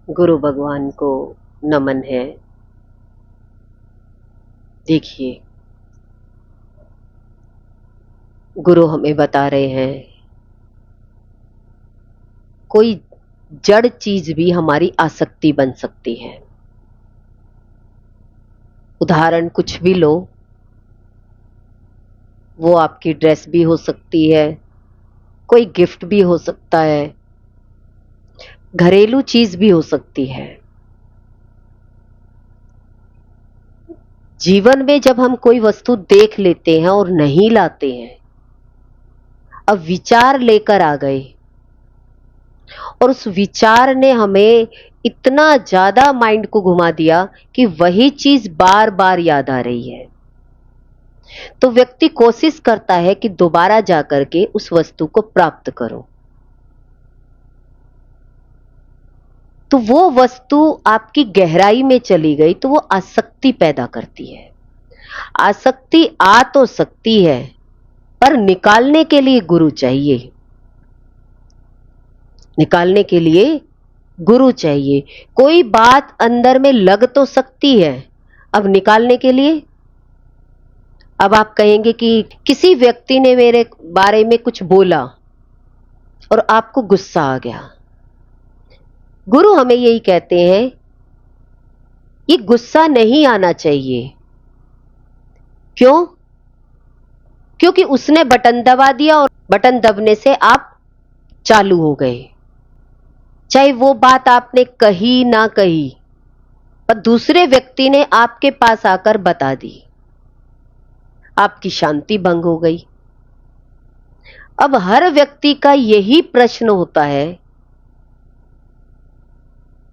गुरु भगवान को नमन है। देखिए, गुरु हमें बता रहे हैं कोई जड़ चीज भी हमारी आसक्ति बन सकती है। उदाहरण कुछ भी लो, वो आपकी ड्रेस भी हो सकती है, कोई गिफ्ट भी हो सकता है, घरेलू चीज भी हो सकती है। जीवन में जब हम कोई वस्तु देख लेते हैं और नहीं लाते हैं, अब विचार लेकर आ गए और उस विचार ने हमें इतना ज्यादा माइंड को घुमा दिया कि वही चीज बार बार याद आ रही है, तो व्यक्ति कोशिश करता है कि दोबारा जाकर के उस वस्तु को प्राप्त करो। तो वो वस्तु आपकी गहराई में चली गई तो वो आसक्ति पैदा करती है। आसक्ति आ तो सकती है, पर निकालने के लिए गुरु चाहिए। निकालने के लिए गुरु चाहिए। कोई बात अंदर में लग तो सकती है, अब निकालने के लिए। अब आप कहेंगे कि किसी व्यक्ति ने मेरे बारे में कुछ बोला और आपको गुस्सा आ गया। गुरु हमें यही कहते हैं, ये गुस्सा नहीं आना चाहिए। क्यों? क्योंकि उसने बटन दबा दिया और बटन दबने से आप चालू हो गए। चाहे वो बात आपने कही ना कही, पर दूसरे व्यक्ति ने आपके पास आकर बता दी, आपकी शांति भंग हो गई। अब हर व्यक्ति का यही प्रश्न होता है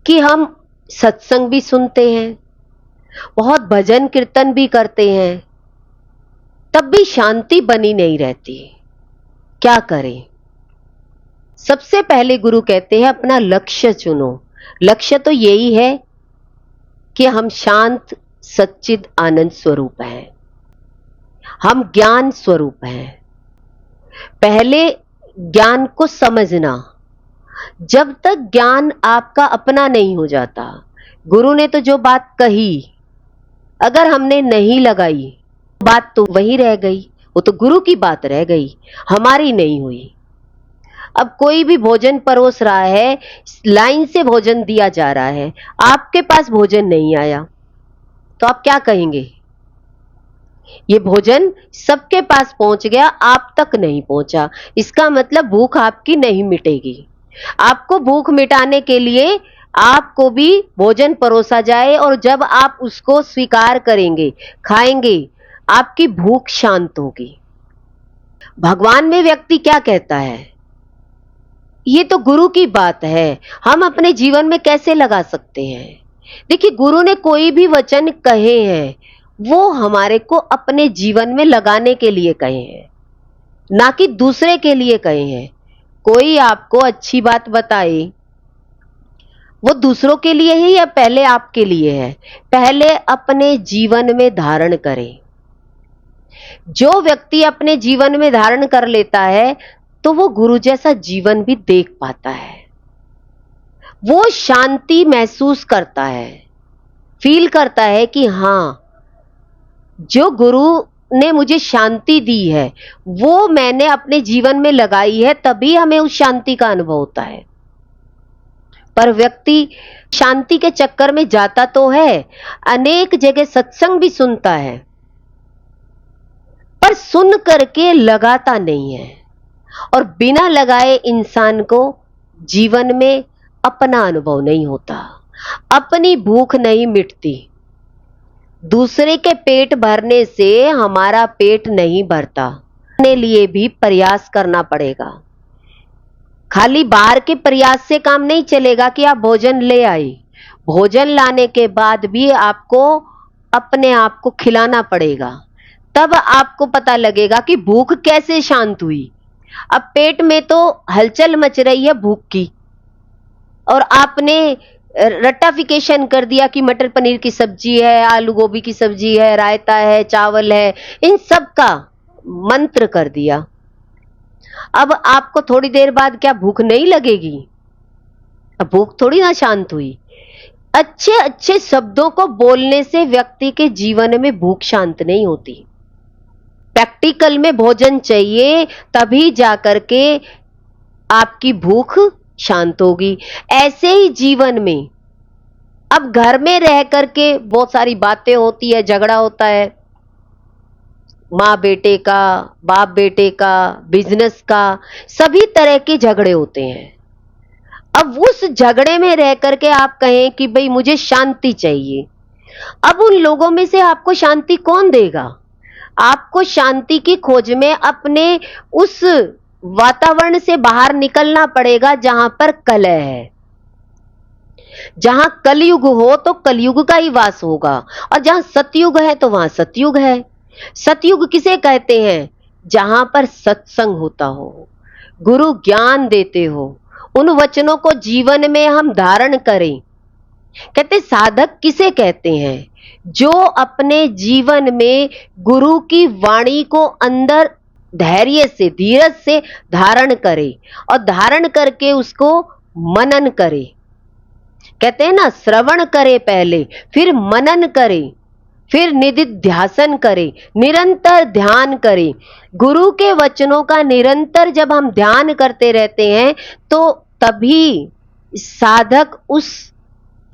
कि हम सत्संग भी सुनते हैं, बहुत भजन कीर्तन भी करते हैं, तब भी शांति बनी नहीं रहती। क्या करें? सबसे पहले गुरु कहते हैं अपना लक्ष्य चुनो। लक्ष्य तो यही है कि हम शांत सच्चिद आनंद स्वरूप हैं, हम ज्ञान स्वरूप हैं। पहले ज्ञान को समझना। जब तक ज्ञान आपका अपना नहीं हो जाता, गुरु ने तो जो बात कही अगर हमने नहीं लगाई, बात तो वही रह गई, वो तो गुरु की बात रह गई, हमारी नहीं हुई। अब कोई भी भोजन परोस रहा है, लाइन से भोजन दिया जा रहा है, आपके पास भोजन नहीं आया, तो आप क्या कहेंगे? ये भोजन सबके पास पहुंच गया, आप तक नहीं पहुंचा, इसका मतलब भूख आपकी नहीं मिटेगी। आपको भूख मिटाने के लिए आपको भी भोजन परोसा जाए, और जब आप उसको स्वीकार करेंगे, खाएंगे, आपकी भूख शांत होगी। भगवान में व्यक्ति क्या कहता है? ये तो गुरु की बात है, हम अपने जीवन में कैसे लगा सकते हैं? देखिए, गुरु ने कोई भी वचन कहे हैं, वो हमारे को अपने जीवन में लगाने के लिए कहे हैं, ना कि दूसरे के लिए कहे हैं। कोई आपको अच्छी बात बताए, वो दूसरों के लिए है या पहले आपके लिए है? पहले अपने जीवन में धारण करें। जो व्यक्ति अपने जीवन में धारण कर लेता है, तो वो गुरु जैसा जीवन भी देख पाता है। वो शांति महसूस करता है, फील करता है कि हां, जो गुरु ने मुझे शांति दी है वो मैंने अपने जीवन में लगाई है, तभी हमें उस शांति का अनुभव होता है। पर व्यक्ति शांति के चक्कर में जाता तो है, अनेक जगह सत्संग भी सुनता है, पर सुन करके लगाता नहीं है, और बिना लगाए इंसान को जीवन में अपना अनुभव नहीं होता, अपनी भूख नहीं मिटती। दूसरे के पेट भरने से हमारा पेट नहीं भरता, अपने लिए भी प्रयास करना पड़ेगा। खाली बाहर के प्रयास से काम नहीं चलेगा कि आप भोजन ले आए, भोजन लाने के बाद भी आपको अपने आप को खिलाना पड़ेगा, तब आपको पता लगेगा कि भूख कैसे शांत हुई। अब पेट में तो हलचल मच रही है भूख की, और आपने रट्टाफिकेशन कर दिया कि मटर पनीर की सब्जी है, आलू गोभी की सब्जी है, रायता है, चावल है, इन सब का मंत्र कर दिया। अब आपको थोड़ी देर बाद क्या भूख नहीं लगेगी? अब भूख थोड़ी ना शांत हुई। अच्छे अच्छे शब्दों को बोलने से व्यक्ति के जीवन में भूख शांत नहीं होती। प्रैक्टिकल में भोजन चाहिए, तभी जाकर के आपकी भूख शांत होगी। ऐसे ही जीवन में अब घर में रह करके बहुत सारी बातें होती है, झगड़ा होता है, माँ बेटे का, बाप बेटे का, बिजनेस का, सभी तरह के झगड़े होते हैं। अब उस झगड़े में रह करके आप कहें कि भाई मुझे शांति चाहिए, अब उन लोगों में से आपको शांति कौन देगा? आपको शांति की खोज में अपने उस वातावरण से बाहर निकलना पड़ेगा जहां पर कलह है। जहां कलयुग हो तो कलयुग का ही वास होगा, और जहां सतयुग है तो वहां सतयुग है। सतयुग किसे कहते हैं? जहां पर सत्संग होता हो, गुरु ज्ञान देते हो, उन वचनों को जीवन में हम धारण करें। कहते साधक किसे कहते हैं? जो अपने जीवन में गुरु की वाणी को अंदर धैर्य से, धीरज से धारण करे, और धारण करके उसको मनन करे। कहते हैं ना, श्रवण करे पहले, फिर मनन करे, फिर निधिध्यासन करे, निरंतर ध्यान करे। गुरु के वचनों का निरंतर जब हम ध्यान करते रहते हैं तो तभी साधक उस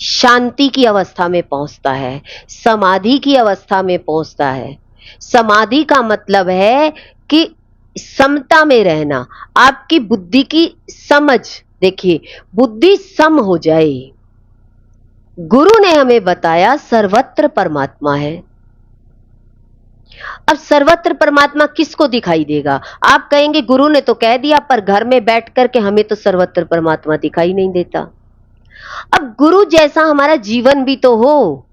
शांति की अवस्था में पहुंचता है, समाधि की अवस्था में पहुंचता है। समाधि का मतलब है कि समता में रहना, आपकी बुद्धि की समझ, देखिए बुद्धि सम हो जाए। गुरु ने हमें बताया सर्वत्र परमात्मा है। अब सर्वत्र परमात्मा किसको दिखाई देगा? आप कहेंगे गुरु ने तो कह दिया, पर घर में बैठ करके हमें तो सर्वत्र परमात्मा दिखाई नहीं देता। अब गुरु जैसा हमारा जीवन भी तो हो,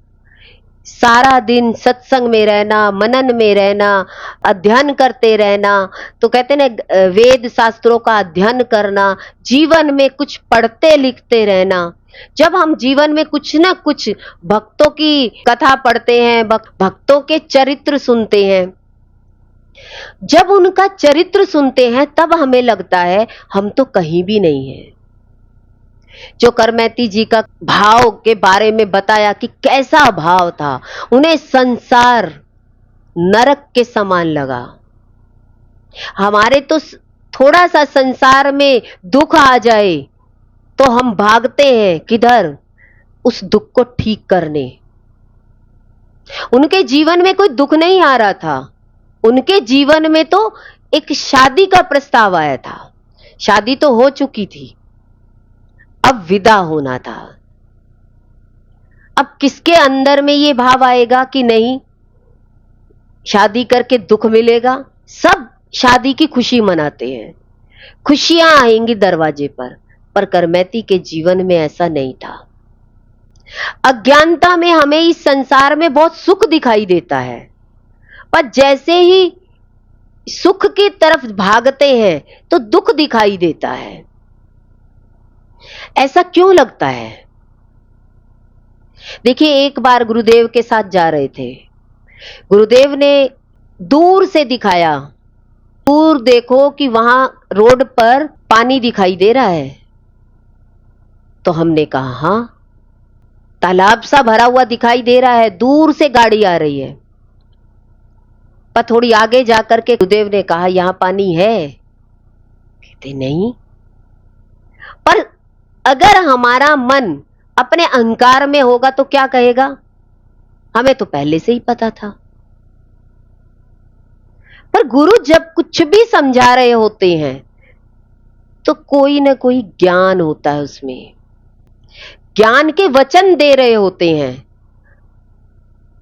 सारा दिन सत्संग में रहना, मनन में रहना, अध्ययन करते रहना। तो कहते ना, वेद शास्त्रों का अध्ययन करना, जीवन में कुछ पढ़ते लिखते रहना। जब हम जीवन में कुछ ना कुछ भक्तों की कथा पढ़ते हैं, भक्तों के चरित्र सुनते हैं, जब उनका चरित्र सुनते हैं तब हमें लगता है हम तो कहीं भी नहीं हैं। जो करमैती जी का भाव के बारे में बताया कि कैसा भाव था, उन्हें संसार नरक के समान लगा। हमारे तो थोड़ा सा संसार में दुख आ जाए तो हम भागते हैं किधर? उस दुख को ठीक करने। उनके जीवन में कोई दुख नहीं आ रहा था, उनके जीवन में तो एक शादी का प्रस्ताव आया था। शादी तो हो चुकी थी, अब विदा होना था। अब किसके अंदर में ये भाव आएगा कि नहीं शादी करके दुख मिलेगा? सब शादी की खुशी मनाते हैं, खुशियां आएंगी दरवाजे पर करमैती के जीवन में ऐसा नहीं था। अज्ञानता में हमें इस संसार में बहुत सुख दिखाई देता है, पर जैसे ही सुख की तरफ भागते हैं तो दुख दिखाई देता है। ऐसा क्यों लगता है? देखिए, एक बार गुरुदेव के साथ जा रहे थे, गुरुदेव ने दूर से दिखाया, दूर देखो कि वहां रोड पर पानी दिखाई दे रहा है। तो हमने कहा हां, तालाब सा भरा हुआ दिखाई दे रहा है, दूर से गाड़ी आ रही है। पर थोड़ी आगे जाकर के गुरुदेव ने कहा यहां पानी है? कहते नहीं। पर अगर हमारा मन अपने अहंकार में होगा तो क्या कहेगा? हमें तो पहले से ही पता था। पर गुरु जब कुछ भी समझा रहे होते हैं तो कोई ना कोई ज्ञान होता है, उसमें ज्ञान के वचन दे रहे होते हैं।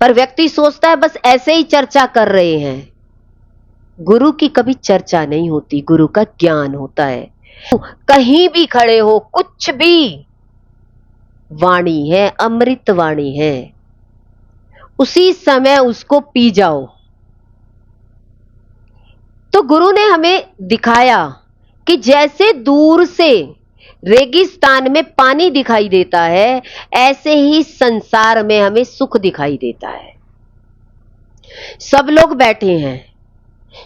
पर व्यक्ति सोचता है बस ऐसे ही चर्चा कर रहे हैं। गुरु की कभी चर्चा नहीं होती, गुरु का ज्ञान होता है। कहीं भी खड़े हो, कुछ भी वाणी है, अमृत वाणी है, उसी समय उसको पी जाओ। तो गुरु ने हमें दिखाया कि जैसे दूर से रेगिस्तान में पानी दिखाई देता है, ऐसे ही संसार में हमें सुख दिखाई देता है। सब लोग बैठे हैं,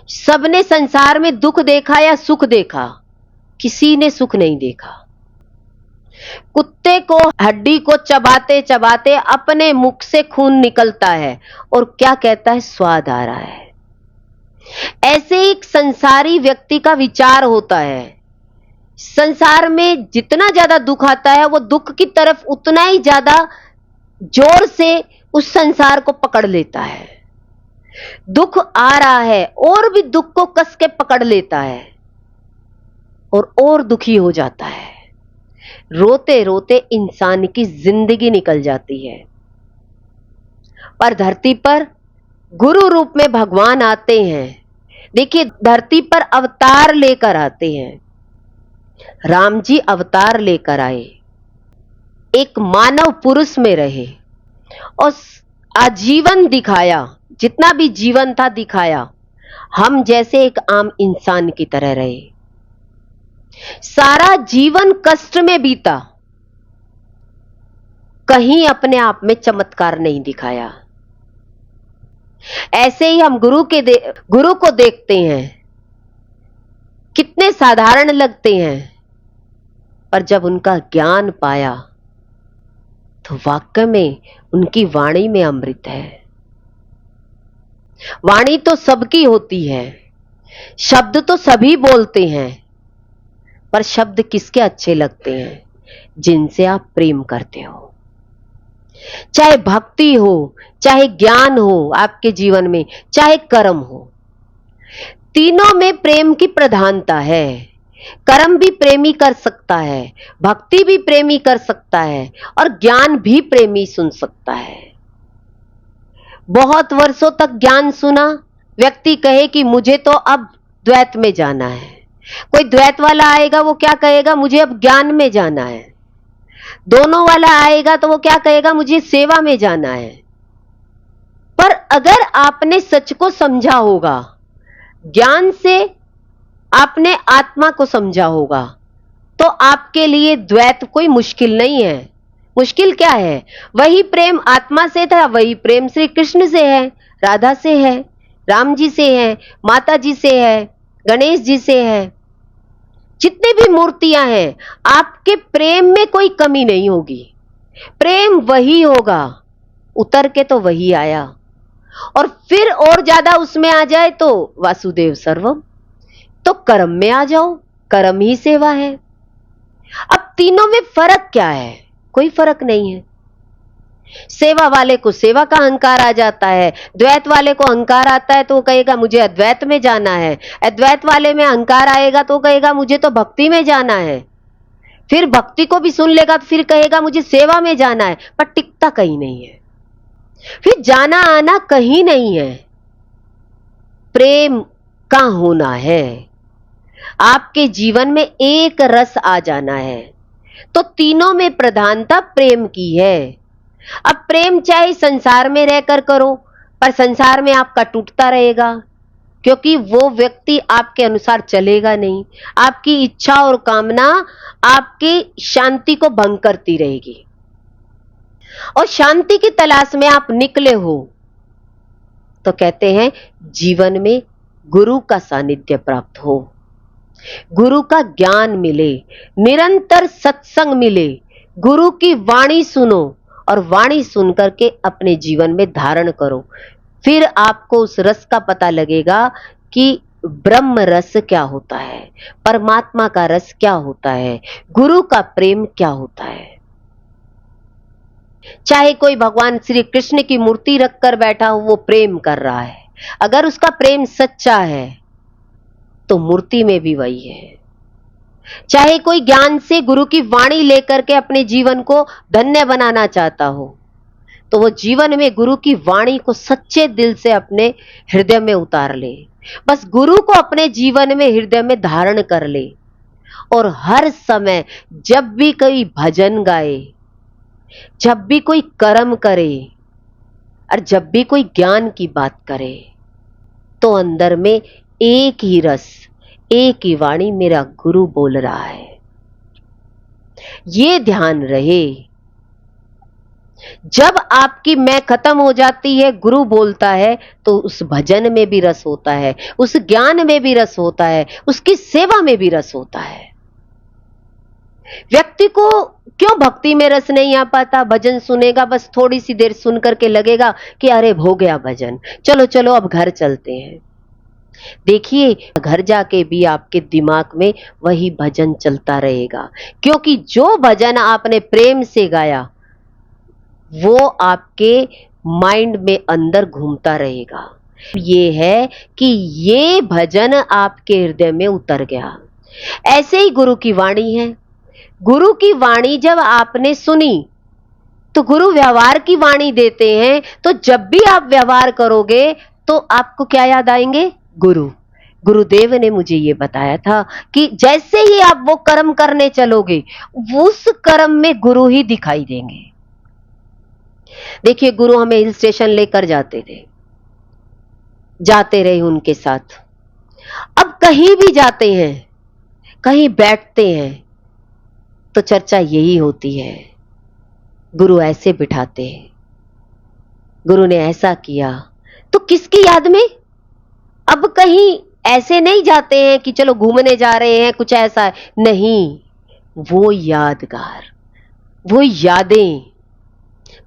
सबने संसार में दुख देखा या सुख देखा? किसी ने सुख नहीं देखा। कुत्ते को हड्डी को चबाते चबाते अपने मुख से खून निकलता है और क्या कहता है, स्वाद आ रहा है। ऐसे एक संसारी व्यक्ति का विचार होता है। संसार में जितना ज्यादा दुख आता है वो दुख की तरफ उतना ही ज्यादा जोर से उस संसार को पकड़ लेता है। दुख आ रहा है और भी दुख को कस के पकड़ लेता है और दुखी हो जाता है। रोते रोते इंसान की जिंदगी निकल जाती है। पर धरती पर गुरु रूप में भगवान आते हैं। देखिए, धरती पर अवतार लेकर आते हैं। राम जी अवतार लेकर आए, एक मानव पुरुष में रहे और आजीवन दिखाया, जितना भी जीवन था दिखाया। हम जैसे एक आम इंसान की तरह रहे। सारा जीवन कष्ट में बीता, कहीं अपने आप में चमत्कार नहीं दिखाया। ऐसे ही हम गुरु को देखते हैं, कितने साधारण लगते हैं, पर जब उनका ज्ञान पाया तो वाकई में उनकी वाणी में अमृत है। वाणी तो सबकी होती है, शब्द तो सभी बोलते हैं, पर शब्द किसके अच्छे लगते हैं? जिनसे आप प्रेम करते हो। चाहे भक्ति हो, चाहे ज्ञान हो आपके जीवन में, चाहे कर्म हो, तीनों में प्रेम की प्रधानता है। कर्म भी प्रेमी कर सकता है, भक्ति भी प्रेमी कर सकता है और ज्ञान भी प्रेमी सुन सकता है। बहुत वर्षों तक ज्ञान सुना, व्यक्ति कहे कि मुझे तो अब द्वैत में जाना है। कोई द्वैत वाला आएगा, वो क्या कहेगा, मुझे अब ज्ञान में जाना है। दोनों वाला आएगा तो वो क्या कहेगा, मुझे सेवा में जाना है। पर अगर आपने सच को समझा होगा, ज्ञान से आपने आत्मा को समझा होगा, तो आपके लिए द्वैत कोई मुश्किल नहीं है। मुश्किल क्या है? वही प्रेम आत्मा से था, वही प्रेम श्री कृष्ण से है, राधा से है, राम जी से है, माता जी से है, गणेश जी से है। जितने भी मूर्तियां हैं, आपके प्रेम में कोई कमी नहीं होगी। प्रेम वही होगा, उतर के तो वही आया। और फिर और ज्यादा उसमें आ जाए तो वासुदेव सर्वम। तो कर्म में आ जाओ, कर्म ही सेवा है। अब तीनों में फर्क क्या है? कोई फर्क नहीं है। सेवा वाले को सेवा का अहंकार आ जाता है, द्वैत वाले को अहंकार आता है तो वो कहेगा मुझे अद्वैत में जाना है, अद्वैत वाले में अहंकार आएगा तो कहेगा मुझे तो भक्ति में जाना है, फिर भक्ति को भी सुन लेगा तो फिर कहेगा मुझे सेवा में जाना है, पर टिकता कहीं नहीं है, फिर जाना आना कहीं नहीं है। प्रेम का होना है, आपके जीवन में एक रस आ जाना है, तो तीनों में प्रधानता प्रेम की है। अब प्रेम चाहे संसार में रहकर करो, पर संसार में आपका टूटता रहेगा, क्योंकि वो व्यक्ति आपके अनुसार चलेगा नहीं। आपकी इच्छा और कामना आपकी शांति को भंग करती रहेगी, और शांति की तलाश में आप निकले हो तो कहते हैं जीवन में गुरु का सानिध्य प्राप्त हो, गुरु का ज्ञान मिले, निरंतर सत्संग मिले, गुरु की वाणी सुनो और वाणी सुन करके अपने जीवन में धारण करो। फिर आपको उस रस का पता लगेगा कि ब्रह्म रस क्या होता है, परमात्मा का रस क्या होता है, गुरु का प्रेम क्या होता है। चाहे कोई भगवान श्री कृष्ण की मूर्ति रखकर बैठा हो, वो प्रेम कर रहा है। अगर उसका प्रेम सच्चा है तो मूर्ति में भी वही है। चाहे कोई ज्ञान से गुरु की वाणी लेकर के अपने जीवन को धन्य बनाना चाहता हो, तो वो जीवन में गुरु की वाणी को सच्चे दिल से अपने हृदय में उतार ले। बस गुरु को अपने जीवन में हृदय में धारण कर ले, और हर समय जब भी कोई भजन गाए, जब भी कोई कर्म करे, और जब भी कोई ज्ञान की बात करे, तो अंदर में एक ही रस, एक ही वाणी मेरा गुरु बोल रहा है। ये ध्यान रहे। जब आपकी मैं खत्म हो जाती है, गुरु बोलता है, तो उस भजन में भी रस होता है, उस ज्ञान में भी रस होता है, उसकी सेवा में भी रस होता है। व्यक्ति को क्यों भक्ति में रस नहीं आ पाता? भजन सुनेगा, बस थोड़ी सी देर सुन करके लगेगा कि अरे हो गया भजन, चलो चलो अब घर चलते हैं। देखिए, घर जाके भी आपके दिमाग में वही भजन चलता रहेगा, क्योंकि जो भजन आपने प्रेम से गाया वो आपके माइंड में अंदर घूमता रहेगा। ये है कि ये भजन आपके हृदय में उतर गया। ऐसे ही गुरु की वाणी है। गुरु की वाणी जब आपने सुनी तो गुरु व्यवहार की वाणी देते हैं, तो जब भी आप व्यवहार करोगे तो आपको क्या याद आएंगे? गुरु। गुरुदेव ने मुझे ये बताया था कि जैसे ही आप वो कर्म करने चलोगे, उस कर्म में गुरु ही दिखाई देंगे। देखिए, गुरु हमें हिल स्टेशन लेकर जाते थे, जाते रहे उनके साथ। अब कहीं भी जाते हैं, कहीं बैठते हैं, तो चर्चा यही होती है, गुरु ऐसे बिठाते हैं, गुरु ने ऐसा किया। तो किसकी याद में? अब कहीं ऐसे नहीं जाते हैं कि चलो घूमने जा रहे हैं, कुछ ऐसा है नहीं, वो यादगार, वो यादें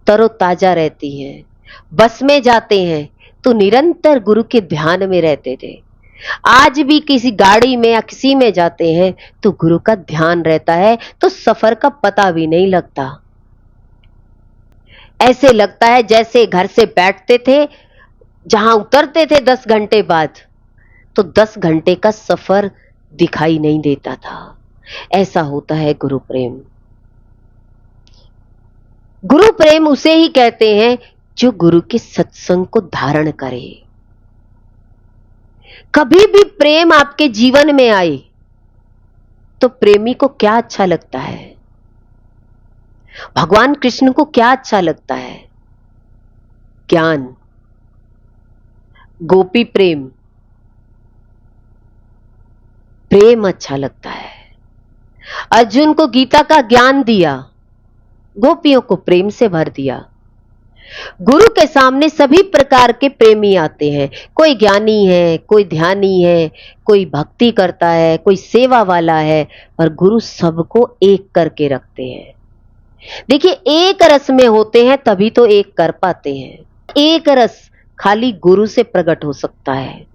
तरोताजा रहती हैं। बस में जाते हैं तो निरंतर गुरु के ध्यान में रहते थे। आज भी किसी गाड़ी में या किसी में जाते हैं तो गुरु का ध्यान रहता है, तो सफर का पता भी नहीं लगता। ऐसे लगता है जैसे घर से बैठते थे, जहां उतरते थे 10 घंटे बाद, तो 10 घंटे का सफर दिखाई नहीं देता था। ऐसा होता है गुरु प्रेम। गुरु प्रेम उसे ही कहते हैं जो गुरु के सत्संग को धारण करे। कभी भी प्रेम आपके जीवन में आए तो प्रेमी को क्या अच्छा लगता है? भगवान कृष्ण को क्या अच्छा लगता है? ज्ञान, गोपी प्रेम, प्रेम अच्छा लगता है। अर्जुन को गीता का ज्ञान दिया, गोपियों को प्रेम से भर दिया। गुरु के सामने सभी प्रकार के प्रेमी आते हैं। कोई ज्ञानी है, कोई ध्यानी है, कोई भक्ति करता है, कोई सेवा वाला है, पर गुरु सबको एक करके रखते हैं। देखिए, एक रस में होते हैं तभी तो एक कर पाते हैं। एक रस खाली गुरु से प्रकट हो सकता है,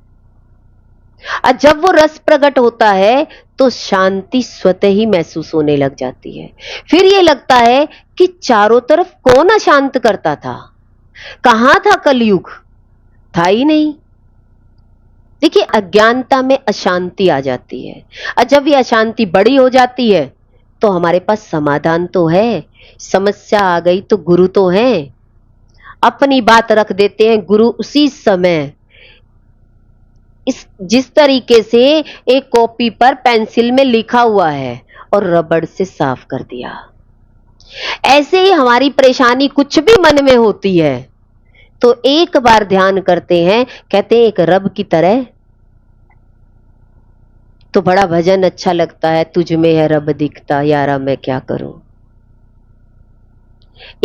और जब वो रस प्रकट होता है तो शांति स्वतः ही महसूस होने लग जाती है। फिर ये लगता है कि चारों तरफ कौन अशांत करता था? कहां था कलयुग? था ही नहीं। देखिए, अज्ञानता में अशांति आ जाती है, और जब ये अशांति बड़ी हो जाती है तो हमारे पास समाधान तो है। समस्या आ गई तो गुरु तो है, अपनी बात रख देते हैं गुरु उसी समय। जिस तरीके से एक कॉपी पर पेंसिल में लिखा हुआ है और रबड़ से साफ कर दिया, ऐसे ही हमारी परेशानी कुछ भी मन में होती है तो एक बार ध्यान करते हैं, कहते हैं एक रब की तरह, तो बड़ा भजन अच्छा लगता है, तुझ में है रब दिखता, यारा मैं क्या करूं।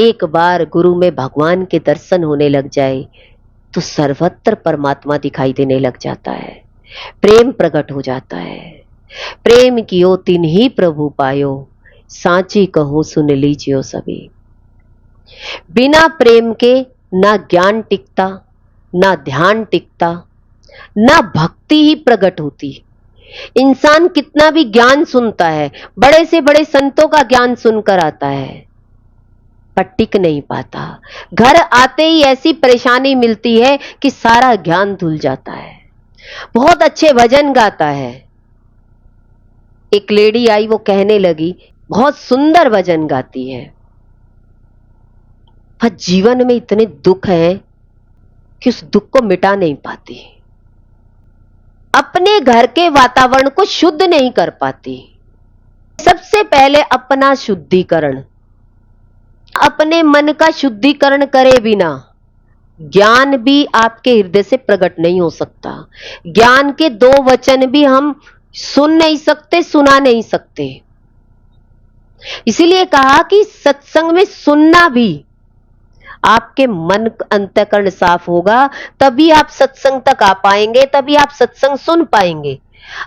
एक बार गुरु में भगवान के दर्शन होने लग जाए तो सर्वत्र परमात्मा दिखाई देने लग जाता है, प्रेम प्रकट हो जाता है। प्रेम कियो तिन्ही प्रभु पायो, सांची कहो सुन लीजियो सभी। बिना प्रेम के ना ज्ञान टिकता, ना ध्यान टिकता, ना भक्ति ही प्रकट होती। इंसान कितना भी ज्ञान सुनता है, बड़े से बड़े संतों का ज्ञान सुनकर आता है, पर टिक नहीं पाता। घर आते ही ऐसी परेशानी मिलती है कि सारा ज्ञान धुल जाता है। बहुत अच्छे भजन गाता है, एक लेडी आई, वो कहने लगी बहुत सुंदर भजन गाती है, पर जीवन में इतने दुख हैं कि उस दुख को मिटा नहीं पाती, अपने घर के वातावरण को शुद्ध नहीं कर पाती। सबसे पहले अपना शुद्धिकरण, अपने मन का शुद्धिकरण करे बिना ज्ञान भी आपके हृदय से प्रकट नहीं हो सकता। ज्ञान के 2 वचन भी हम सुन नहीं सकते, सुना नहीं सकते। इसीलिए कहा कि सत्संग में सुनना भी, आपके मन अंतःकरण साफ होगा तभी आप सत्संग तक आ पाएंगे, तभी आप सत्संग सुन पाएंगे।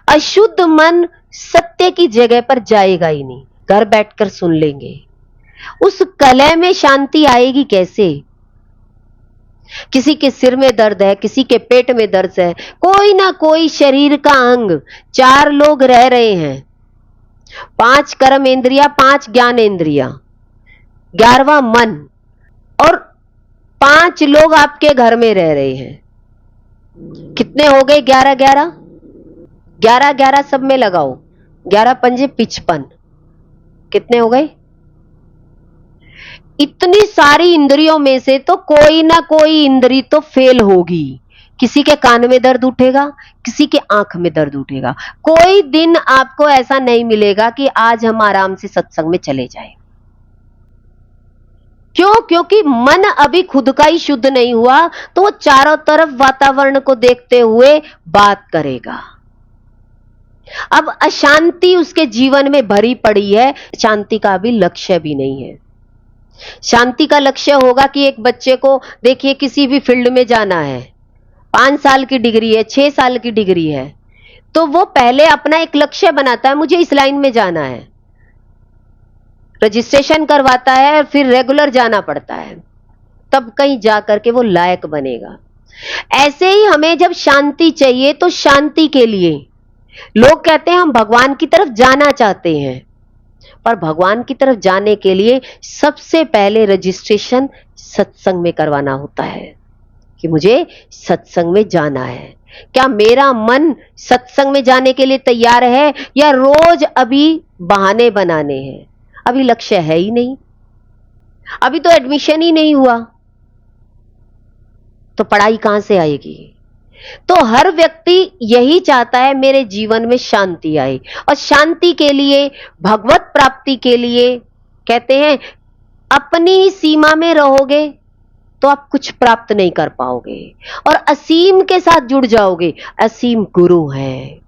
अशुद्ध मन सत्य की जगह पर जाएगा ही नहीं। घर बैठकर सुन लेंगे, उस कलह में शांति आएगी कैसे? किसी के सिर में दर्द है, किसी के पेट में दर्द है, कोई ना कोई शरीर का अंग, 4 लोग रह रहे हैं, 5 कर्म इंद्रिया, 5 ज्ञान इंद्रिया, 11वां मन, और 5 लोग आपके घर में रह रहे हैं। कितने हो गए? 11 11 11 11 सब में लगाओ, 11 पंजे 55, कितने हो गए? इतनी सारी इंद्रियों में से तो कोई ना कोई इंद्री तो फेल होगी। किसी के कान में दर्द उठेगा, किसी के आंख में दर्द उठेगा। कोई दिन आपको ऐसा नहीं मिलेगा कि आज हम आराम से सत्संग में चले जाएं। क्यों? क्योंकि मन अभी खुद का ही शुद्ध नहीं हुआ, तो वो चारों तरफ वातावरण को देखते हुए बात करेगा। अब अशांति उसके जीवन में भरी पड़ी है, शांति का अभी लक्ष्य भी नहीं है। शांति का लक्ष्य होगा कि एक बच्चे को देखिए किसी भी फील्ड में जाना है, 5 साल की डिग्री है, 6 साल की डिग्री है, तो वो पहले अपना एक लक्ष्य बनाता है, मुझे इस लाइन में जाना है, रजिस्ट्रेशन करवाता है और फिर रेगुलर जाना पड़ता है, तब कहीं जाकर के वो लायक बनेगा। ऐसे ही हमें जब शांति चाहिए तो शांति के लिए लोग कहते हैं हम भगवान की तरफ जाना चाहते हैं, पर भगवान की तरफ जाने के लिए सबसे पहले रजिस्ट्रेशन सत्संग में करवाना होता है कि मुझे सत्संग में जाना है। क्या मेरा मन सत्संग में जाने के लिए तैयार है, या रोज अभी बहाने बनाने हैं? अभी लक्ष्य है ही नहीं, अभी तो एडमिशन ही नहीं हुआ, तो पढ़ाई कहां से आएगी? तो हर व्यक्ति यही चाहता है मेरे जीवन में शांति आए, और शांति के लिए, भगवत प्राप्ति के लिए कहते हैं अपनी ही सीमा में रहोगे तो आप कुछ प्राप्त नहीं कर पाओगे, और असीम के साथ जुड़ जाओगे। असीम गुरु है।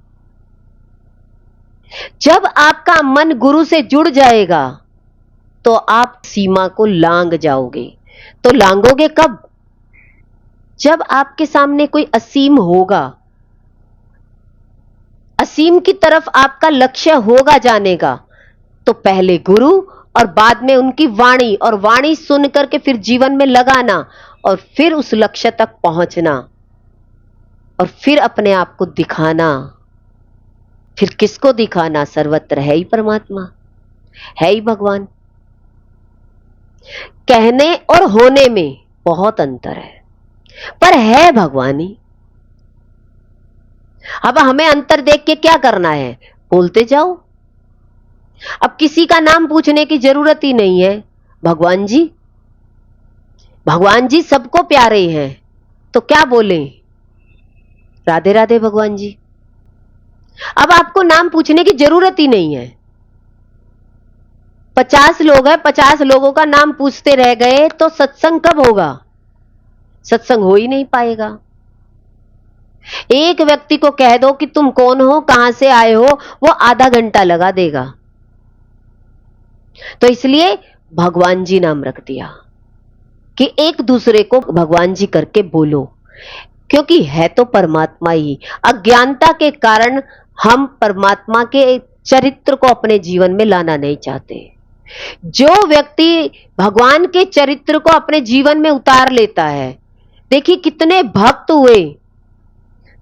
जब आपका मन गुरु से जुड़ जाएगा तो आप सीमा को लांग जाओगे। तो लांगोगे कब? जब आपके सामने कोई असीम होगा, असीम की तरफ आपका लक्ष्य होगा जाने का, तो पहले गुरु और बाद में उनकी वाणी, और वाणी सुन करके फिर जीवन में लगाना, और फिर उस लक्ष्य तक पहुंचना, और फिर अपने आप को दिखाना। फिर किसको दिखाना? सर्वत्र है ही परमात्मा, है ही भगवान। कहने और होने में बहुत अंतर है, पर है भगवान ही। अब हमें अंतर देख के क्या करना है? बोलते जाओ। अब किसी का नाम पूछने की जरूरत ही नहीं है। भगवान जी, भगवान जी सबको प्यारे हैं, तो क्या बोले? राधे राधे भगवान जी। अब आपको नाम पूछने की जरूरत ही नहीं है। 50 लोग हैं, 50 लोगों का नाम पूछते रह गए तो सत्संग कब होगा? सत्संग हो ही नहीं पाएगा। एक व्यक्ति को कह दो कि तुम कौन हो, कहां से आए हो, वो आधा घंटा लगा देगा। तो इसलिए भगवान जी नाम रख दिया कि एक दूसरे को भगवान जी करके बोलो, क्योंकि है तो परमात्मा ही। अज्ञानता के कारण हम परमात्मा के चरित्र को अपने जीवन में लाना नहीं चाहते। जो व्यक्ति भगवान के चरित्र को अपने जीवन में उतार लेता है, देखिए कितने भक्त हुए,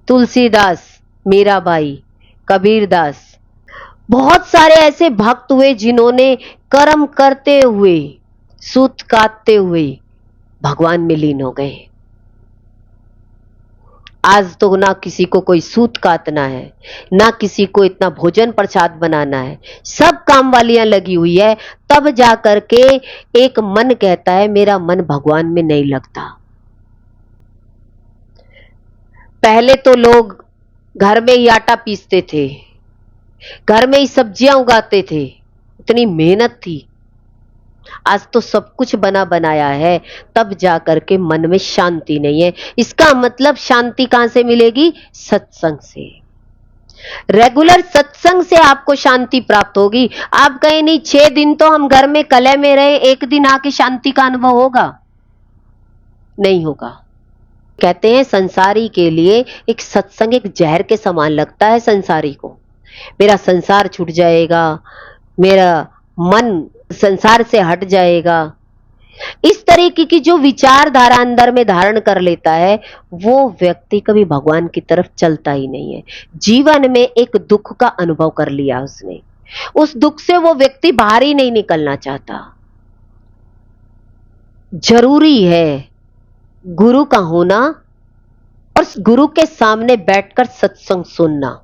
तुलसीदास, मीराबाई, कबीरदास, बहुत सारे ऐसे भक्त हुए जिन्होंने कर्म करते हुए, सूत काटते हुए भगवान में लीन हो गए। आज तो ना किसी को कोई सूत काटना है, ना किसी को इतना भोजन प्रसाद बनाना है, सब काम वालियां लगी हुई है। तब जाकर के एक मन कहता है मेरा मन भगवान में नहीं लगता। पहले तो लोग घर में ही आटा पीसते थे, घर में ही सब्जियां उगाते थे, इतनी मेहनत थी। आज तो सब कुछ बना बनाया है, तब जाकर के मन में शांति नहीं है। इसका मतलब शांति कहां से मिलेगी? सत्संग से। रेगुलर सत्संग से आपको शांति प्राप्त होगी। आप कहें नहीं 6 दिन तो हम घर में कलह में रहे, एक दिन आके शांति का अनुभव होगा? नहीं होगा। कहते हैं संसारी के लिए एक सत्संग एक जहर के समान लगता है संसारी को। मेरा संसार छूट जाएगा, मेरा मन संसार से हट जाएगा। इस तरीके की जो विचारधारा अंदर में धारण कर लेता है, वो व्यक्ति कभी भगवान की तरफ चलता ही नहीं है। जीवन में एक दुख का अनुभव कर लिया उसने, उस दुख से वो व्यक्ति बाहर ही नहीं निकलना चाहता। जरूरी है गुरु का होना और गुरु के सामने बैठकर सत्संग सुनना।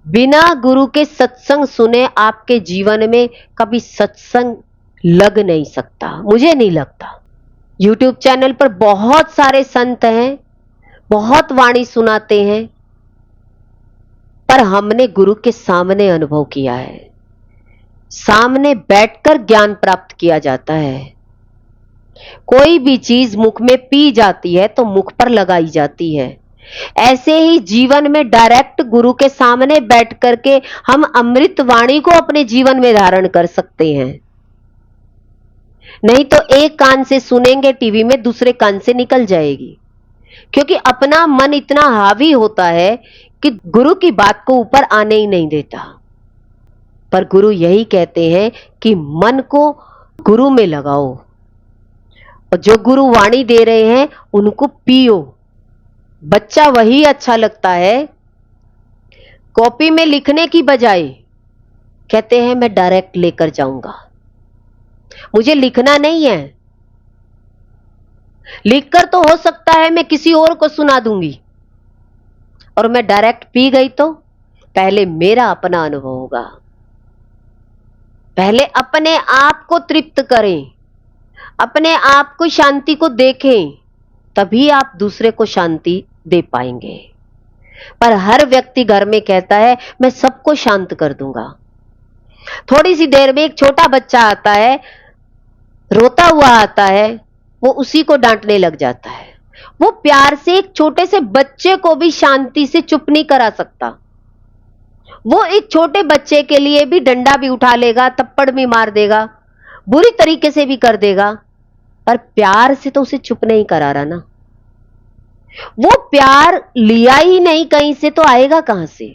बिना गुरु के सत्संग सुने आपके जीवन में कभी सत्संग लग नहीं सकता, मुझे नहीं लगता। YouTube चैनल पर बहुत सारे संत हैं, बहुत वाणी सुनाते हैं, पर हमने गुरु के सामने अनुभव किया है। सामने बैठकर ज्ञान प्राप्त किया जाता है। कोई भी चीज मुख में पी जाती है तो मुख पर लगाई जाती है। ऐसे ही जीवन में डायरेक्ट गुरु के सामने बैठ करके हम अमृत वाणी को अपने जीवन में धारण कर सकते हैं। नहीं तो एक कान से सुनेंगे टीवी में, दूसरे कान से निकल जाएगी, क्योंकि अपना मन इतना हावी होता है कि गुरु की बात को ऊपर आने ही नहीं देता। पर गुरु यही कहते हैं कि मन को गुरु में लगाओ और जो गुरु वाणी दे रहे हैं उनको पियो। बच्चा वही अच्छा लगता है, कॉपी में लिखने की बजाय कहते हैं मैं डायरेक्ट लेकर जाऊंगा, मुझे लिखना नहीं है। लिखकर तो हो सकता है मैं किसी और को सुना दूंगी, और मैं डायरेक्ट पी गई तो पहले मेरा अपना अनुभव होगा। पहले अपने आप को तृप्त करें, अपने आप को शांति को देखें, तभी आप दूसरे को शांति दे पाएंगे। पर हर व्यक्ति घर में कहता है मैं सबको शांत कर दूंगा। थोड़ी सी देर में एक छोटा बच्चा आता है, रोता हुआ आता है, वो उसी को डांटने लग जाता है। वो प्यार से एक छोटे से बच्चे को भी शांति से चुप नहीं करा सकता। वो एक छोटे बच्चे के लिए भी डंडा भी उठा लेगा, थप्पड़ भी मार देगा, बुरी तरीके से भी कर देगा, पर प्यार से तो उसे चुप नहीं करा रहा ना। वो प्यार लिया ही नहीं कहीं से, तो आएगा कहां से?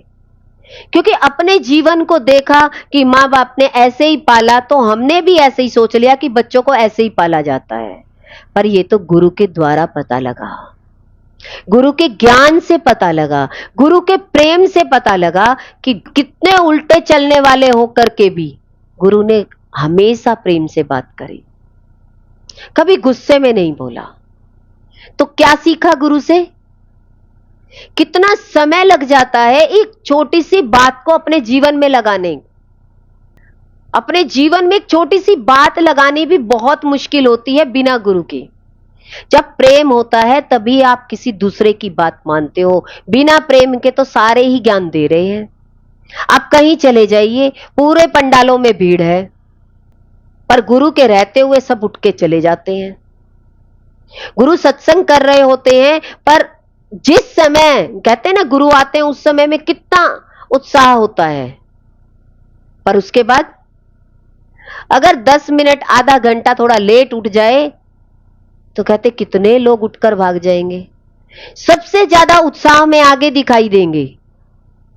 क्योंकि अपने जीवन को देखा कि माँ बाप ने ऐसे ही पाला, तो हमने भी ऐसे ही सोच लिया कि बच्चों को ऐसे ही पाला जाता है। पर ये तो गुरु के द्वारा पता लगा, गुरु के ज्ञान से पता लगा, गुरु के प्रेम से पता लगा कि कितने उल्टे चलने वाले होकर के भी गुरु ने हमेशा प्रेम से बात करी, कभी गुस्से में नहीं बोला। तो क्या सीखा गुरु से? कितना समय लग जाता है एक छोटी सी बात को अपने जीवन में लगाने। अपने जीवन में एक छोटी सी बात लगानी भी बहुत मुश्किल होती है बिना गुरु के। जब प्रेम होता है तभी आप किसी दूसरे की बात मानते हो, बिना प्रेम के तो सारे ही ज्ञान दे रहे हैं। आप कहीं चले जाइए, पूरे पंडालों में भीड़ है, पर गुरु के रहते हुए सब उठ के चले जाते हैं। गुरु सत्संग कर रहे होते हैं, पर जिस समय कहते हैं ना गुरु आते हैं, उस समय में कितना उत्साह होता है, पर उसके बाद अगर 10 मिनट आधा घंटा थोड़ा लेट उठ जाए तो कहते कितने लोग उठकर भाग जाएंगे। सबसे ज्यादा उत्साह में आगे दिखाई देंगे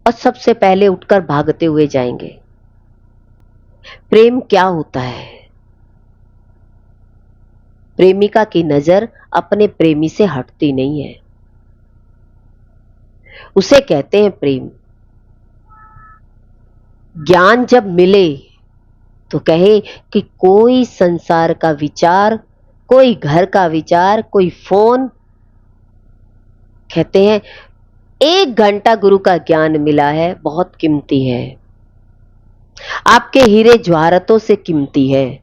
और सबसे पहले उठकर भागते हुए जाएंगे। प्रेम क्या होता है? प्रेमिका की नजर अपने प्रेमी से हटती नहीं है, उसे कहते हैं प्रेम। ज्ञान जब मिले तो कहे कि कोई संसार का विचार, कोई घर का विचार, कोई फोन, कहते हैं 1 घंटा गुरु का ज्ञान मिला है, बहुत कीमती है। आपके हीरे ज्वारतों से कीमती है,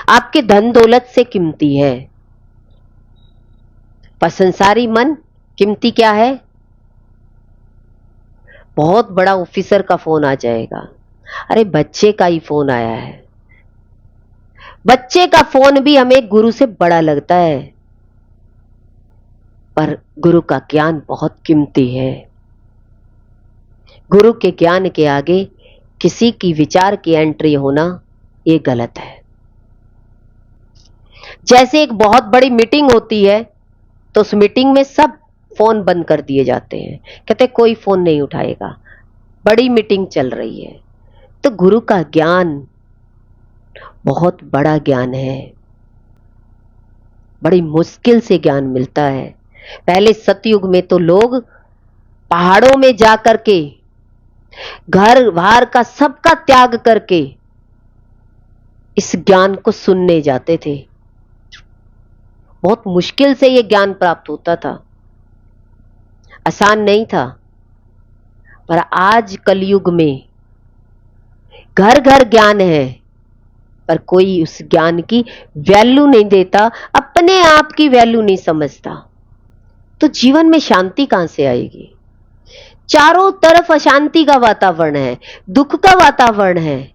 आपके धन दौलत से कीमती है। पर संसारी मन कीमती क्या है? बहुत बड़ा ऑफिसर का फोन आ जाएगा, अरे बच्चे का ही फोन आया है। बच्चे का फोन भी हमें गुरु से बड़ा लगता है, पर गुरु का ज्ञान बहुत कीमती है। गुरु के ज्ञान के आगे किसी की विचार की एंट्री होना ये गलत है। जैसे एक बहुत बड़ी मीटिंग होती है तो उस मीटिंग में सब फोन बंद कर दिए जाते हैं, कहते कोई फोन नहीं उठाएगा, बड़ी मीटिंग चल रही है। तो गुरु का ज्ञान बहुत बड़ा ज्ञान है, बड़ी मुश्किल से ज्ञान मिलता है। पहले सतयुग में तो लोग पहाड़ों में जाकर के घर बार का सबका त्याग करके इस ज्ञान को सुनने जाते थे। बहुत मुश्किल से ये ज्ञान प्राप्त होता था, आसान नहीं था। पर आज कलयुग में घर घर ज्ञान है, पर कोई उस ज्ञान की वैल्यू नहीं देता, अपने आप की वैल्यू नहीं समझता। तो जीवन में शांति कहां से आएगी? चारों तरफ अशांति का वातावरण है, दुख का वातावरण है,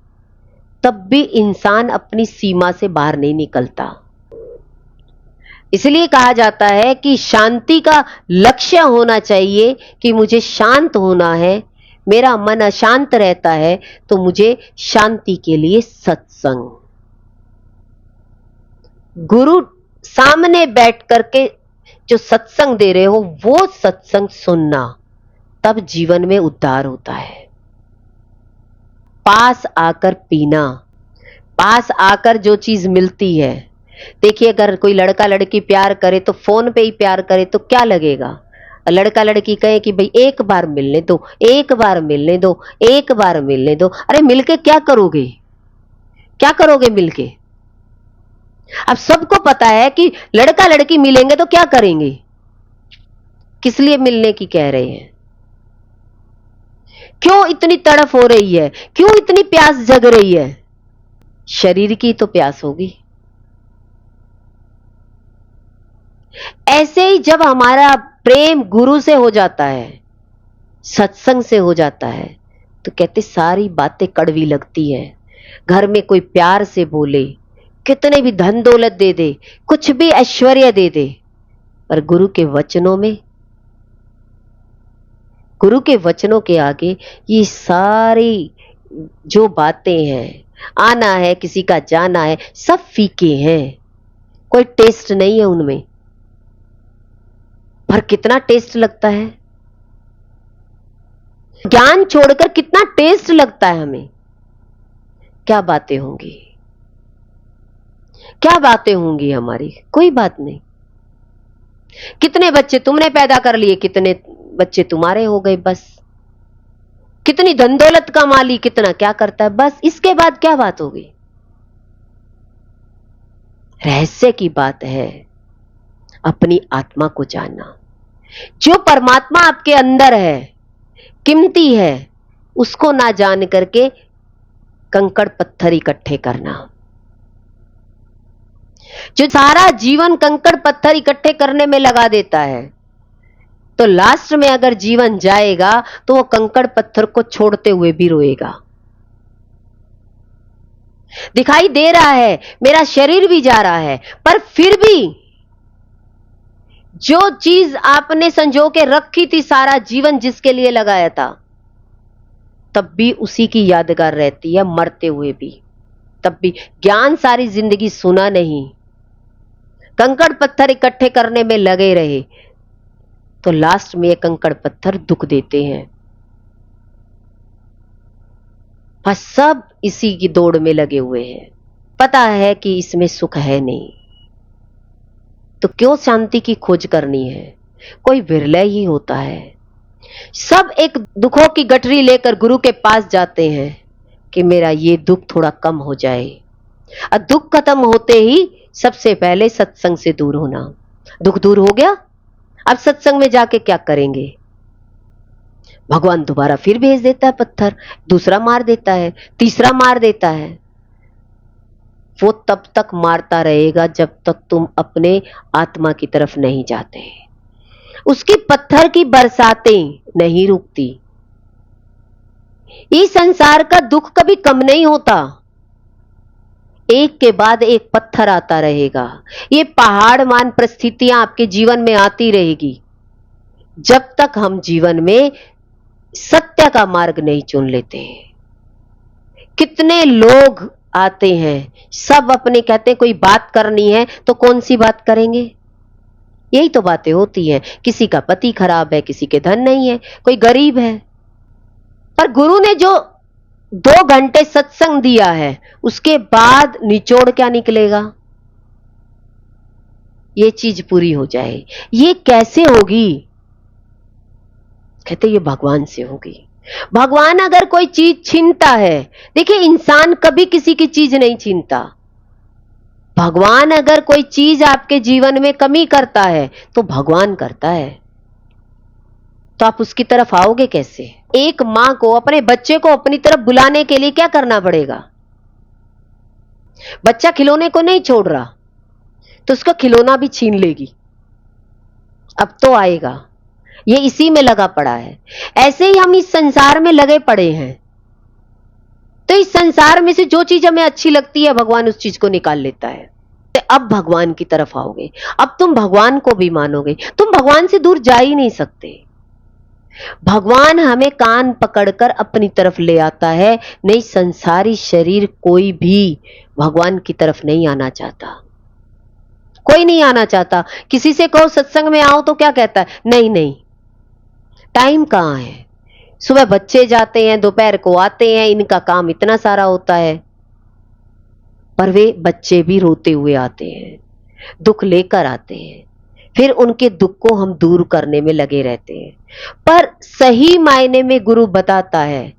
तब भी इंसान अपनी सीमा से बाहर नहीं निकलता। इसलिए कहा जाता है कि शांति का लक्ष्य होना चाहिए कि मुझे शांत होना है, मेरा मन अशांत रहता है तो मुझे शांति के लिए सत्संग, गुरु सामने बैठ करके जो सत्संग दे रहे हो वो सत्संग सुनना, तब जीवन में उद्धार होता है। पास आकर पीना, पास आकर जो चीज मिलती है। देखिए, अगर कोई लड़का लड़की प्यार करे तो फोन पे ही प्यार करे तो क्या लगेगा? लड़का लड़की कहे कि भाई एक बार मिलने दो, एक बार मिलने दो, एक बार मिलने दो। अरे मिलके क्या करोगे? क्या करोगे मिलके? अब सबको पता है कि लड़का लड़की मिलेंगे तो क्या करेंगे, किस लिए मिलने की कह रहे हैं। क्यों इतनी तड़फ हो रही है, क्यों इतनी प्यास जग रही है? शरीर की तो प्यास होगी। ऐसे ही जब हमारा प्रेम गुरु से हो जाता है, सत्संग से हो जाता है, तो कहते सारी बातें कड़वी लगती हैं। घर में कोई प्यार से बोले, कितने भी धन दौलत दे दे, कुछ भी ऐश्वर्य दे दे, पर गुरु के वचनों में, गुरु के वचनों के आगे ये सारी जो बातें हैं, आना है किसी का जाना है, सब फीके हैं, कोई टेस्ट नहीं है उनमें। पर कितना टेस्ट लगता है, ज्ञान छोड़कर कितना टेस्ट लगता है हमें। क्या बातें होंगी, क्या बातें होंगी हमारी, कोई बात नहीं। कितने बच्चे तुमने पैदा कर लिए, कितने बच्चे तुम्हारे हो गए, बस। कितनी धन दौलत कमा ली, कितना क्या करता है, बस। इसके बाद क्या बात होगी? रहस्य की बात है अपनी आत्मा को जानना। जो परमात्मा आपके अंदर है, कीमती है, उसको ना जान करके कंकड़ पत्थर इकट्ठे करना। जो सारा जीवन कंकड़ पत्थर इकट्ठे करने में लगा देता है, तो लास्ट में अगर जीवन जाएगा तो वो कंकड़ पत्थर को छोड़ते हुए भी रोएगा। दिखाई दे रहा है मेरा शरीर भी जा रहा है, पर फिर भी जो चीज आपने संजो के रखी थी सारा जीवन जिसके लिए लगाया था, तब भी उसी की यादगार रहती है, मरते हुए भी। तब भी ज्ञान सारी जिंदगी सुना नहीं, कंकड़ पत्थर इकट्ठे करने में लगे रहे, तो लास्ट में ये कंकड़ पत्थर दुख देते हैं। बस सब इसी की दौड़ में लगे हुए हैं। पता है कि इसमें सुख है नहीं, तो क्यों शांति की खोज करनी है? कोई विरले ही होता है। सब एक दुखों की गठरी लेकर गुरु के पास जाते हैं कि मेरा ये दुख थोड़ा कम हो जाए। और दुख खत्म होते ही सबसे पहले सत्संग से दूर होना। दुख दूर हो गया, अब सत्संग में जाके क्या करेंगे? भगवान दोबारा फिर भेज देता है पत्थर, दूसरा मार देता है, तीसरा मार देता है। वो तब तक मारता रहेगा जब तक तुम अपने आत्मा की तरफ नहीं जाते। उसकी पत्थर की बरसातें नहीं रुकती। इस संसार का दुख कभी कम नहीं होता, एक के बाद एक पत्थर आता रहेगा। ये पहाड़ मान परिस्थितियां आपके जीवन में आती रहेगी, जब तक हम जीवन में सत्य का मार्ग नहीं चुन लेते। कितने लोग आते हैं, सब अपने कहते हैं कोई बात करनी है तो कौन सी बात करेंगे? यही तो बातें होती हैं। किसी का पति खराब है, किसी के धन नहीं है, कोई गरीब है। पर गुरु ने जो 2 घंटे सत्संग दिया है, उसके बाद निचोड़ क्या निकलेगा? ये चीज पूरी हो जाए। ये कैसे होगी? कहते ये भगवान से होगी। भगवान अगर कोई चीज छीनता है, देखिए इंसान कभी किसी की चीज नहीं छीनता। भगवान अगर कोई चीज आपके जीवन में कमी करता है तो भगवान करता है, तो आप उसकी तरफ आओगे कैसे? एक मां को अपने बच्चे को अपनी तरफ बुलाने के लिए क्या करना पड़ेगा? बच्चा खिलौने को नहीं छोड़ रहा तो उसका खिलौना भी छीन लेगी। अब तो आएगा, ये इसी में लगा पड़ा है। ऐसे ही हम इस संसार में लगे पड़े हैं, तो इस संसार में से जो चीज हमें अच्छी लगती है भगवान उस चीज को निकाल लेता है। तो अब भगवान की तरफ आओगे, अब तुम भगवान को भी मानोगे, तुम भगवान से दूर जा ही नहीं सकते। भगवान हमें कान पकड़कर अपनी तरफ ले आता है, नहीं संसारी शरीर कोई भी भगवान की तरफ नहीं आना चाहता। कोई नहीं आना चाहता। किसी से कहो सत्संग में आओ तो क्या कहता है? नहीं नहीं, टाइम कहां है, सुबह बच्चे जाते हैं, दोपहर को आते हैं, इनका काम इतना सारा होता है। पर वे बच्चे भी रोते हुए आते हैं, दुख लेकर आते हैं, फिर उनके दुख को हम दूर करने में लगे रहते हैं। पर सही मायने में गुरु बताता है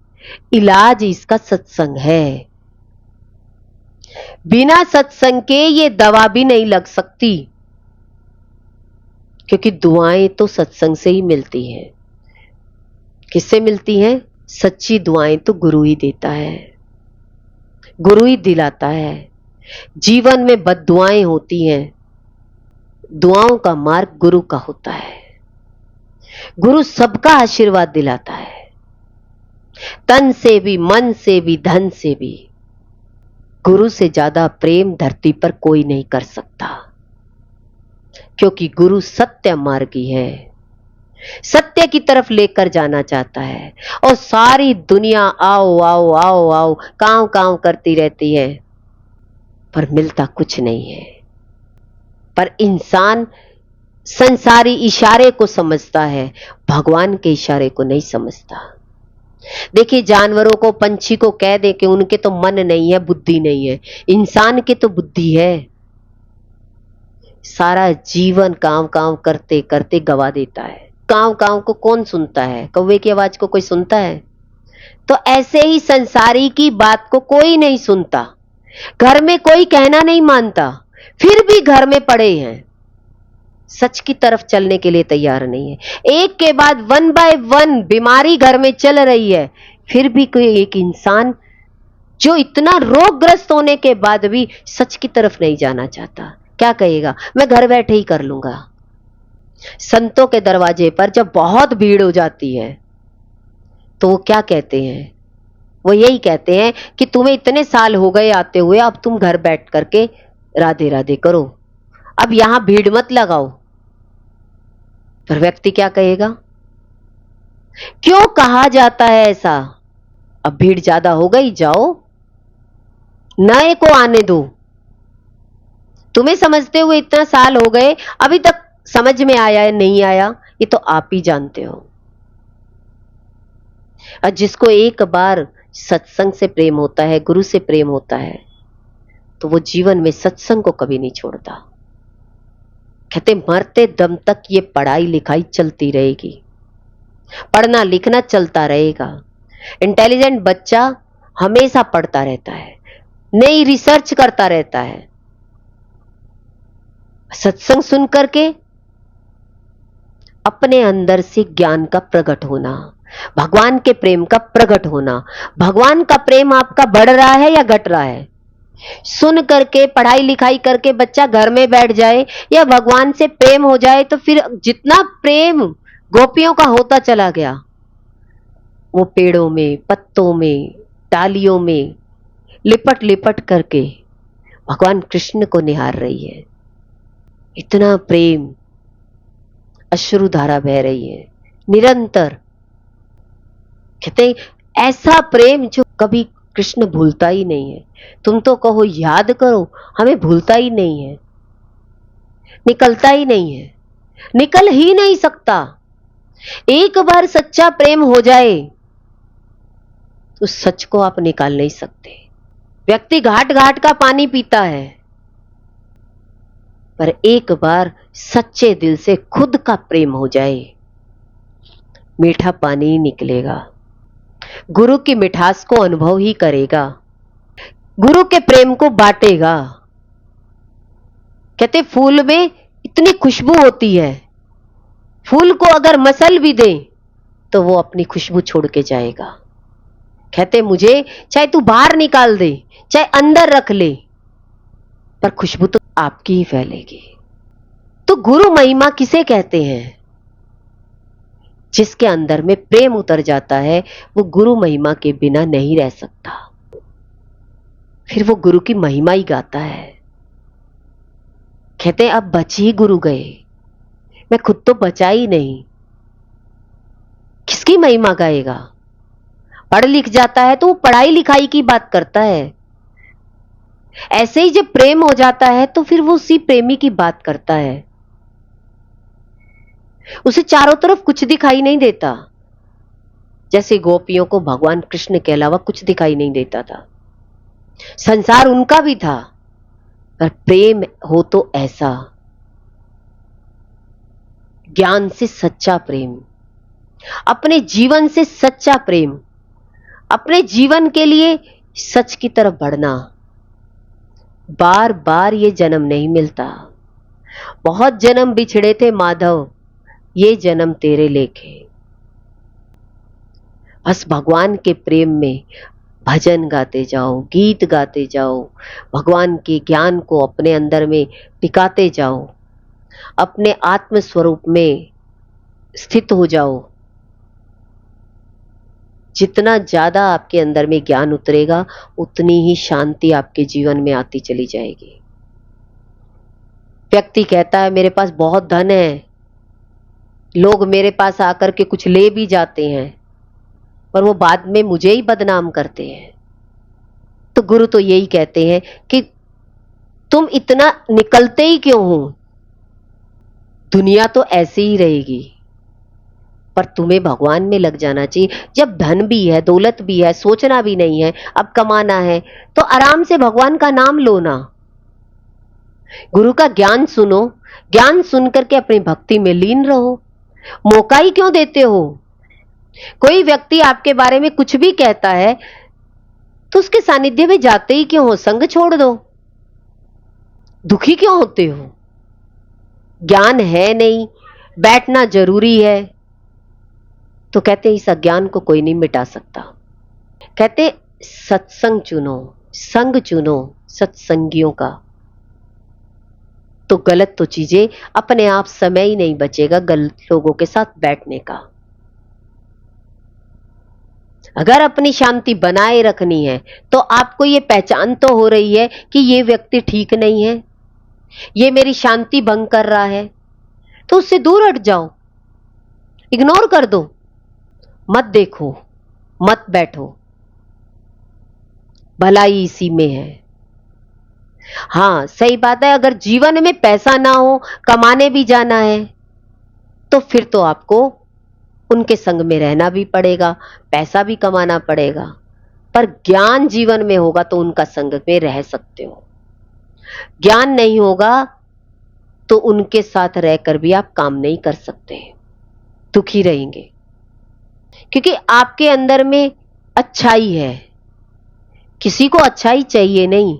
इलाज इसका सत्संग है। बिना सत्संग के ये दवा भी नहीं लग सकती, क्योंकि दुआएं तो सत्संग से ही मिलती हैं। किससे मिलती हैं? सच्ची दुआएं तो गुरु ही देता है, गुरु ही दिलाता है। जीवन में बद्दुआएं होती हैं, दुआओं का मार्ग गुरु का होता है। गुरु सबका आशीर्वाद दिलाता है, तन से भी, मन से भी, धन से भी। गुरु से ज्यादा प्रेम धरती पर कोई नहीं कर सकता, क्योंकि गुरु सत्य मार्गी है, सत्य की तरफ लेकर जाना चाहता है। और सारी दुनिया आओ आओ आओ आओ कांव कांव करती रहती है, पर मिलता कुछ नहीं है। पर इंसान संसारी इशारे को समझता है, भगवान के इशारे को नहीं समझता। देखिए जानवरों को, पंछी को कह दे कि उनके तो मन नहीं है, बुद्धि नहीं है, इंसान के तो बुद्धि है। सारा जीवन काम काम करते करते गवा देता है। कांव कांव को कौन सुनता है? कौवे की आवाज को कोई सुनता है? तो ऐसे ही संसारी की बात को कोई नहीं सुनता, घर में कोई कहना नहीं मानता, फिर भी घर में पड़े हैं, सच की तरफ चलने के लिए तैयार नहीं है। एक के बाद 1 बाय 1 बीमारी घर में चल रही है, फिर भी कोई एक इंसान जो इतना रोगग्रस्त होने के बाद भी सच की तरफ नहीं जाना चाहता। क्या कहेगा? मैं घर बैठे ही कर लूंगा। संतों के दरवाजे पर जब बहुत भीड़ हो जाती है तो वो क्या कहते हैं? वो यही कहते हैं कि तुम्हें इतने साल हो गए आते हुए, अब तुम घर बैठ करके राधे राधे करो, अब यहां भीड़ मत लगाओ। पर व्यक्ति क्या कहेगा? क्यों कहा जाता है ऐसा? अब भीड़ ज्यादा हो गई, जाओ नए को आने दो। तुम्हें समझते हुए इतना साल हो गए, अभी तक समझ में आया है नहीं आया, ये तो आप ही जानते हो। और जिसको एक बार सत्संग से प्रेम होता है, गुरु से प्रेम होता है, तो वो जीवन में सत्संग को कभी नहीं छोड़ता। कहते मरते दम तक ये पढ़ाई लिखाई चलती रहेगी, पढ़ना लिखना चलता रहेगा। इंटेलिजेंट बच्चा हमेशा पढ़ता रहता है, नई रिसर्च करता रहता है। सत्संग सुन करके अपने अंदर से ज्ञान का प्रकट होना, भगवान के प्रेम का प्रकट होना। भगवान का प्रेम आपका बढ़ रहा है या घट रहा है? सुन करके, पढ़ाई लिखाई करके बच्चा घर में बैठ जाए या भगवान से प्रेम हो जाए, तो फिर जितना प्रेम गोपियों का होता चला गया, वो पेड़ों में, पत्तों में, डालियों में लिपट लिपट करके भगवान कृष्ण को निहार रही है। इतना प्रेम, अश्रुधारा बह रही है निरंतर। कहते ऐसा प्रेम जो कभी कृष्ण भूलता ही नहीं है। तुम तो कहो याद करो, हमें भूलता ही नहीं है, निकलता ही नहीं है, निकल ही नहीं सकता। एक बार सच्चा प्रेम हो जाए तो उस सच को आप निकाल नहीं सकते। व्यक्ति घाट घाट का पानी पीता है, पर एक बार सच्चे दिल से खुद का प्रेम हो जाए, मीठा पानी ही निकलेगा। गुरु की मिठास को अनुभव ही करेगा, गुरु के प्रेम को बांटेगा। कहते फूल में इतनी खुशबू होती है, फूल को अगर मसल भी दे तो वो अपनी खुशबू छोड़ के जाएगा। कहते मुझे चाहे तू बाहर निकाल दे, चाहे अंदर रख ले, पर खुशबू तो आपकी ही फैलेगी। तो गुरु महिमा किसे कहते हैं? जिसके अंदर में प्रेम उतर जाता है, वो गुरु महिमा के बिना नहीं रह सकता, फिर वो गुरु की महिमा ही गाता है। कहते अब बच ही गुरु गए, मैं खुद तो बचा ही नहीं, किसकी महिमा गाएगा? पढ़ लिख जाता है तो वो पढ़ाई लिखाई की बात करता है, ऐसे ही जब प्रेम हो जाता है तो फिर वो उसी प्रेमी की बात करता है। उसे चारों तरफ कुछ दिखाई नहीं देता, जैसे गोपियों को भगवान कृष्ण के अलावा कुछ दिखाई नहीं देता था। संसार उनका भी था, पर प्रेम हो तो ऐसा, ज्ञान से सच्चा प्रेम, अपने जीवन से सच्चा प्रेम, अपने जीवन के लिए सच की तरफ बढ़ना। बार बार ये जन्म नहीं मिलता, बहुत जन्म बिछड़े थे माधव, ये जन्म तेरे लेखे। बस भगवान के प्रेम में भजन गाते जाओ, गीत गाते जाओ, भगवान के ज्ञान को अपने अंदर में टिकाते जाओ, अपने आत्म स्वरूप में स्थित हो जाओ। जितना ज्यादा आपके अंदर में ज्ञान उतरेगा, उतनी ही शांति आपके जीवन में आती चली जाएगी। व्यक्ति कहता है मेरे पास बहुत धन है, लोग मेरे पास आकर के कुछ ले भी जाते हैं, पर वो बाद में मुझे ही बदनाम करते हैं। तो गुरु तो यही कहते हैं कि तुम इतना निकलते ही क्यों हो? दुनिया तो ऐसे ही रहेगी, पर तुम्हें भगवान में लग जाना चाहिए। जब धन भी है, दौलत भी है, सोचना भी नहीं है, अब कमाना है, तो आराम से भगवान का नाम लो ना, गुरु का ज्ञान सुनो, ज्ञान सुनकर के अपनी भक्ति में लीन रहो। मौका ही क्यों देते हो? कोई व्यक्ति आपके बारे में कुछ भी कहता है तो उसके सानिध्य में जाते ही क्यों हो? संग छोड़ दो, दुखी क्यों होते हो? ज्ञान है नहीं, बैठना जरूरी है, तो कहते इस अज्ञान को कोई नहीं मिटा सकता। कहते सत्संग चुनो, संग चुनो सत्संगियों का, तो गलत तो चीजें अपने आप समय ही नहीं बचेगा गलत लोगों के साथ बैठने का। अगर अपनी शांति बनाए रखनी है तो आपको ये पहचान तो हो रही है कि ये व्यक्ति ठीक नहीं है, ये मेरी शांति भंग कर रहा है, तो उससे दूर हट जाओ, इग्नोर कर दो, मत देखो, मत बैठो, भलाई इसी में है। हाँ सही बात है, अगर जीवन में पैसा ना हो, कमाने भी जाना है, तो फिर तो आपको उनके संग में रहना भी पड़ेगा, पैसा भी कमाना पड़ेगा, पर ज्ञान जीवन में होगा तो उनका संग में रह सकते हो। ज्ञान नहीं होगा तो उनके साथ रहकर भी आप काम नहीं कर सकते, दुखी रहेंगे, क्योंकि आपके अंदर में अच्छाई है। किसी को अच्छाई चाहिए नहीं,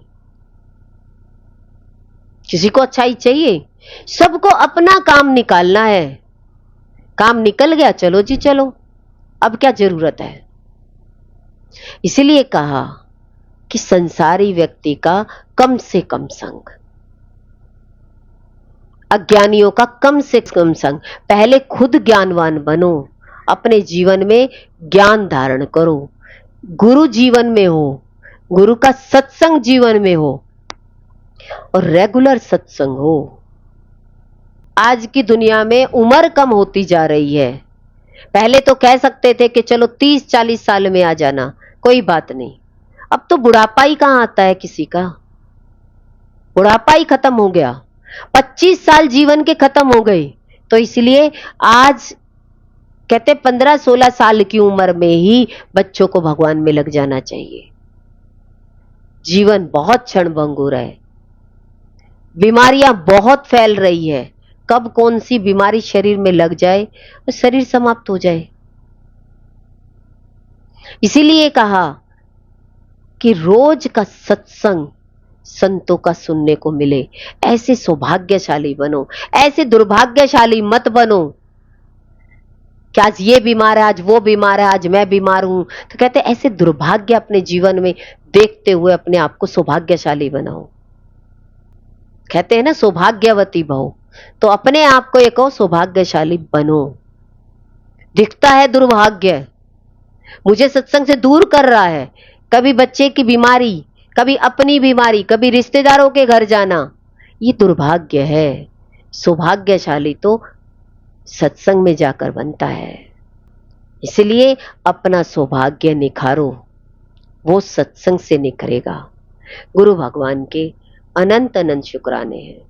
किसी को अच्छाई चाहिए, सबको अपना काम निकालना है। काम निकल गया, चलो जी चलो, अब क्या जरूरत है। इसलिए कहा कि संसारी व्यक्ति का कम से कम संग, अज्ञानियों का कम से कम संग। पहले खुद ज्ञानवान बनो, अपने जीवन में ज्ञान धारण करो, गुरु जीवन में हो, गुरु का सत्संग जीवन में हो, और रेगुलर सत्संग हो। आज की दुनिया में उम्र कम होती जा रही है। पहले तो कह सकते थे कि चलो 30-40 साल में आ जाना, कोई बात नहीं, अब तो बुढ़ापा ही कहां आता है किसी का, बुढ़ापा ही खत्म हो गया, 25 साल जीवन के खत्म हो गए। तो इसलिए आज कहते 15-16 साल की उम्र में ही बच्चों को भगवान में लग जाना चाहिए। जीवन बहुत क्षणभंगुर है, बीमारियां बहुत फैल रही है, कब कौन सी बीमारी शरीर में लग जाए और शरीर समाप्त हो जाए। इसीलिए कहा कि रोज का सत्संग संतों का सुनने को मिले। ऐसे सौभाग्यशाली बनो, ऐसे दुर्भाग्यशाली मत बनो कि आज ये बीमार है, आज वो बीमार है, आज मैं बीमार हूं। तो कहते ऐसे दुर्भाग्य अपने जीवन में देखते हुए अपने आप को सौभाग्यशाली बनाओ। कहते हैं ना सौभाग्यवती भव, तो अपने आप को एक सौभाग्यशाली बनो। दिखता है दुर्भाग्य, मुझे सत्संग से दूर कर रहा है, कभी बच्चे की बीमारी, कभी अपनी बीमारी, कभी रिश्तेदारों के घर जाना, ये दुर्भाग्य है। सौभाग्यशाली तो सत्संग में जाकर बनता है। इसलिए अपना सौभाग्य निखारो, वो सत्संग से निखरेगा। गुरु भगवान के अनंत अनंत शुक्राने हैं।